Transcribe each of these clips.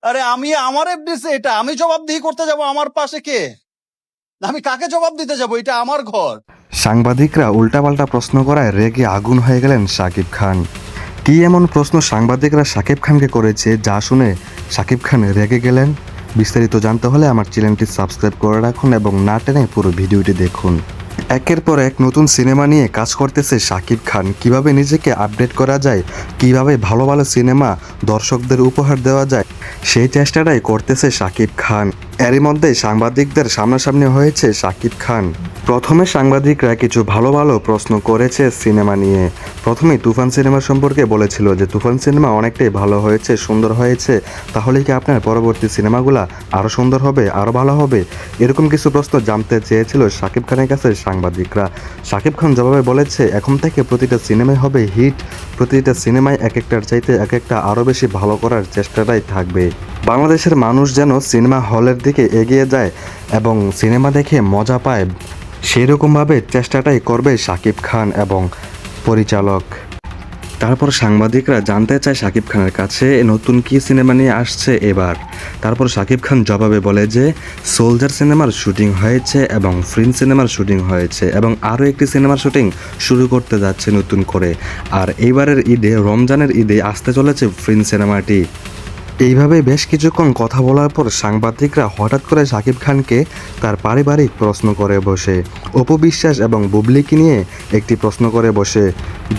আরে আমি আমার এফডিসি, এটা আমি জবাবদিহি করতে যাব? আমার পাশে কে? আমি কাকে জবাব দিতে যাব? এটা আমার ঘর। সাংবাদিকরা উল্টাপাল্টা প্রশ্ন করায় রেগে আগুন হয়ে গেলেন শাকিব খান। কি এমন প্রশ্ন সাংবাদিকরা শাকিব খানকে করেছে যা শুনে শাকিব খান রেগে গেলেন? বিস্তারিত জানতে হলে আমার চ্যানেলটি সাবস্ক্রাইব করে রাখুন এবং না টেনে পুরো ভিডিওটি দেখুন। একের পর এক নতুন সিনেমা নিয়ে কাজ করতেছে শাকিব খান। কিভাবে নিজেকে আপডেট করা যায়, কিভাবে ভালো ভালো সিনেমা দর্শকদের উপহার দেওয়া যায়, সেই চেষ্টাটাই করতেছে শাকিব খান। এরই মধ্যে সাংবাদিকদের সামনাসামনি হয়েছে শাকিব খান। প্রথমে সাংবাদিকরা কিছু ভালো ভালো প্রশ্ন করেছে সিনেমা নিয়ে। প্রথমেই তুফান সিনেমা সম্পর্কে বলেছিল যে তুফান সিনেমা অনেকটাই ভালো হয়েছে, সুন্দর হয়েছে, তাহলে কি আপনার পরবর্তী সিনেমাগুলা আরও সুন্দর হবে, আরও ভালো হবে? এরকম কিছু প্রশ্ন জানতে চেয়েছিল শাকিব খানের কাছে সাংবাদিকরা। শাকিব খান জবাবে বলেছে, এখন থেকে প্রতিটা সিনেমাই হবে হিট, প্রতিটা সিনেমায় এক একটার চাইতে এক একটা আরও বেশি ভালো করার চেষ্টাটাই থাকবে। বাংলাদেশের মানুষ যেন সিনেমা হলের দিকে এগিয়ে যায় এবং সিনেমা দেখে মজা পায়, সেই রকমভাবে চেষ্টাটাই করবে শাকিব খান এবং পরিচালক। তারপর সাংবাদিকরা জানতে চায় শাকিব খানের কাছে নতুন কি সিনেমা নিয়ে আসছে এবার। তারপর শাকিব খান জবাবে বলে যে সোলজার সিনেমার শুটিং হয়েছে এবং ফ্রিন সিনেমার শুটিং হয়েছে এবং আরও একটি সিনেমার শুটিং শুরু করতে যাচ্ছে নতুন করে। আর এইবারের ঈদে, রমজানের ঈদে আসতে চলেছে ফ্রিন সিনেমাটি। এইভাবে বেশ কিছুক্ষণ কথা বলার পর সাংবাদিকরা হঠাৎ করে শাকিব খানকে তার পারিবারিক প্রশ্ন করে বসে। অপু বিশ্বাস এবং বুবলিকে নিয়ে একটি প্রশ্ন করে বসে,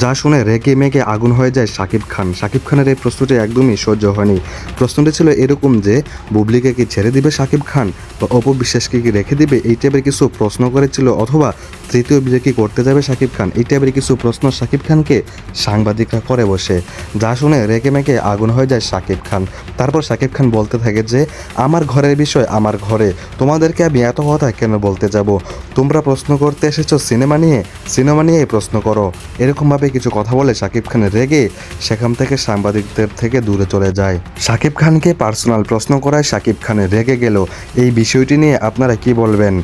যা শুনে রেগে মেগে আগুন হয়ে যায় শাকিব খান। শাকিব খানের এই প্রশ্নটি একদমই সহ্য হয়নি। প্রশ্নটি ছিল এরকম যে বুবলিকে কি ছেড়ে দিবে শাকিব খান, বা অপু বিশ্বাসকে কি রেখে দিবে, এই টাইপের কিছু প্রশ্ন করেছিল, অথবা তৃতীয় বিয়ে কি করতে যাবে শাকিব খান, এই টাইপের কিছু প্রশ্ন শাকিব খানকে সাংবাদিকরা করে বসে, যা শুনে রেগে মেগে আগুন হয়ে যায় শাকিব খান। তারপর শাকিব খান বলতে থাকে যে আমার ঘরের বিষয় আমার ঘরে, তোমাদেরকে আমি এত কথা কেন বলতে যাব? তোমরা প্রশ্ন করতে এসেছো সিনেমা নিয়ে, সিনেমা নিয়েই প্রশ্ন করো। এরকমভাবে কিছু কথা বলে শাকিব খান রেগে সেখান থেকে সাংবাদিকদের থেকে দূরে চলে যায়। শাকিব খানকে পার্সোনাল প্রশ্ন করায় শাকিব খান রেগে গেল। এই বিষয়টি নিয়ে আপনারা কি বলবেন?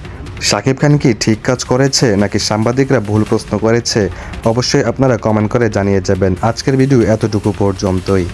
শাকিব খান কি ঠিক কাজ করেছে নাকি সাংবাদিকরা ভুল প্রশ্ন করেছে? অবশ্যই আপনারা কমেন্ট করে জানিয়ে যাবেন। আজকের ভিডিও এতটুকু পর্যন্তই।